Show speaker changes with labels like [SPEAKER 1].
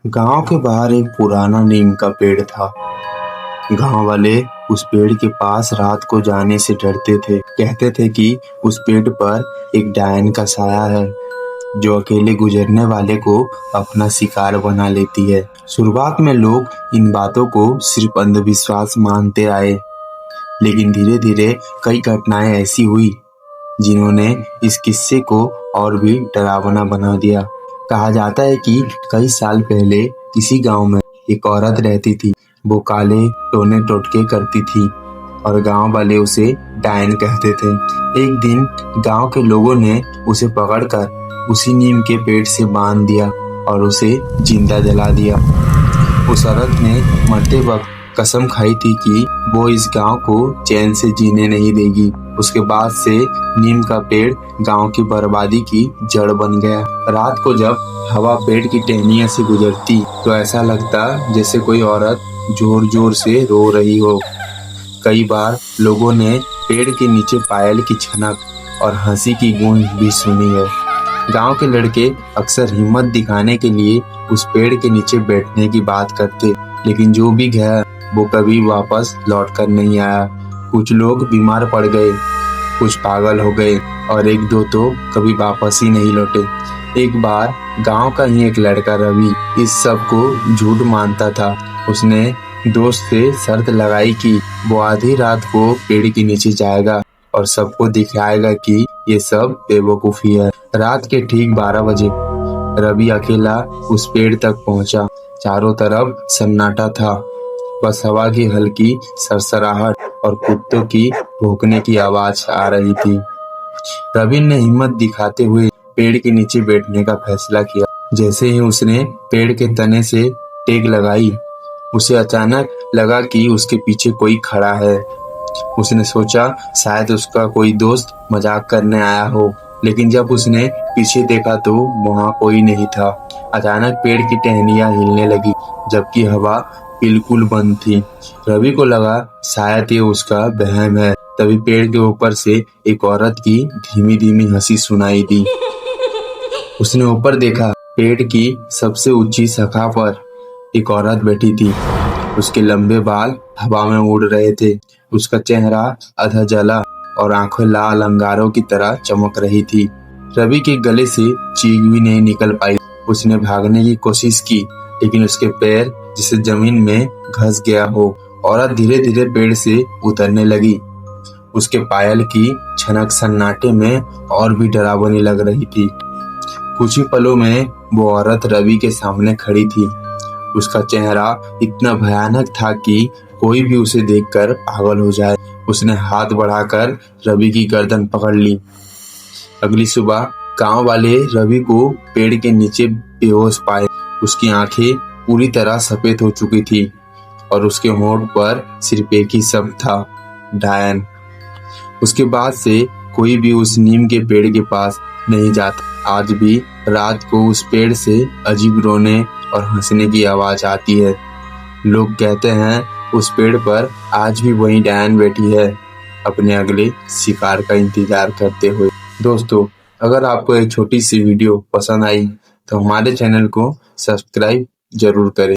[SPEAKER 1] गांव के बाहर एक पुराना नीम का पेड़ था। गांव वाले उस पेड़ के पास रात को जाने से डरते थे। कहते थे कि उस पेड़ पर एक डायन का साया है जो अकेले गुजरने वाले को अपना शिकार बना लेती है। शुरुआत में लोग इन बातों को सिर्फ अंधविश्वास मानते आए, लेकिन धीरे धीरे कई घटनाएं ऐसी हुई जिन्होंने इस किस्से को और भी डरावना बना दिया। कहा जाता है कि कई साल पहले इसी गांव में एक औरत रहती थी। वो काले टोने टोटके करती थी और गांव वाले उसे डायन कहते थे। एक दिन गांव के लोगों ने उसे पकड़कर उसी नीम के पेड़ से बांध दिया और उसे जिंदा जला दिया। उस औरत ने मरते वक्त कसम खाई थी कि वो इस गांव को चैन से जीने नहीं देगी। उसके बाद से नीम का पेड़ गांव की बर्बादी की जड़ बन गया। रात को जब हवा पेड़ की टहनियों से गुजरती तो ऐसा लगता जैसे कोई औरत जोर जोर से रो रही हो। कई बार लोगों ने पेड़ के नीचे पायल की छनक और हंसी की गूंज भी सुनी है। गांव के लड़के अक्सर हिम्मत दिखाने के लिए उस पेड़ के नीचे बैठने की बात करते, लेकिन जो भी गया वो कभी वापस लौटकर नहीं आया। कुछ लोग बीमार पड़ गए, कुछ पागल हो गए और एक दो तो कभी वापस ही नहीं लौटे। एक बार गांव का ही एक लड़का रवि इस सब को झूठ मानता था। उसने दोस्त से शर्त लगाई कि वो आधी रात को पेड़ के नीचे जाएगा और सबको दिखाएगा कि ये सब बेवकूफी है। रात के ठीक 12 बजे रवि अकेला उस पेड़ तक पहुंचा। चारों तरफ सन्नाटा था, बस हवा की हल्की सरसराहट और कुत्तों की भौंकने की आवाज आ रही थी। रवि ने हिम्मत दिखाते हुए पेड़ के नीचे बैठने का फैसला किया। जैसे ही उसने पेड़ के तने से टेक लगाई, उसे अचानक लगा कि उसके पीछे कोई खड़ा है। उसने सोचा शायद उसका कोई दोस्त मजाक करने आया हो, लेकिन जब उसने पीछे देखा तो वहाँ कोई नहीं था। अचानक पेड़ की टहनियां हिलने लगी, जबकि हवा बिल्कुल बंद थी। रवि को लगा शायद ये उसका वहम है। तभी पेड़ के ऊपर से एक औरत की धीमी धीमी हंसी सुनाई दी। उसने ऊपर देखा, पेड़ की सबसे ऊंची शाखा पर एक औरत बैठी थी। उसके लंबे बाल हवा में उड़ रहे थे। उसका चेहरा आधा जला और आंखें लाल अंगारों की तरह चमक रही थी। रवि के गले से चीख भी नहीं निकल पाई। उसने भागने की कोशिश की, लेकिन उसके पैर जिसे जमीन में घस गया हो। औरत धीरे धीरे पेड़ से उतरने लगी। उसके पायल की छनक सन्नाटे में और भी डरावनी लग रही थी। कुछ ही पलों में वो औरत रवि के सामने खड़ी थी। उसका चेहरा इतना भयानक था कि कोई भी उसे देखकर पागल हो जाए। उसने हाथ बढ़ाकर रवि की गर्दन पकड़ ली। अगली सुबह गांव वाले रवि को पेड़ के नीचे बेहोश पाए। उसकी आंखें पूरी तरह सफेद हो चुकी थी और उसके होंठ पर सिर्फ एक ही शब्द था, डायन। उसके बाद से कोई भी उस नीम के पेड़ के पास नहीं जाता। आज भी रात को उस पेड़ से अजीब रोने और हंसने की आवाज आती है। लोग कहते हैं उस पेड़ पर आज भी वही डायन बैठी है, अपने अगले शिकार का इंतजार करते हुए। दोस्तों, अगर आपको एक छोटी सी वीडियो पसंद आई तो हमारे चैनल को सब्सक्राइब जरूर करें।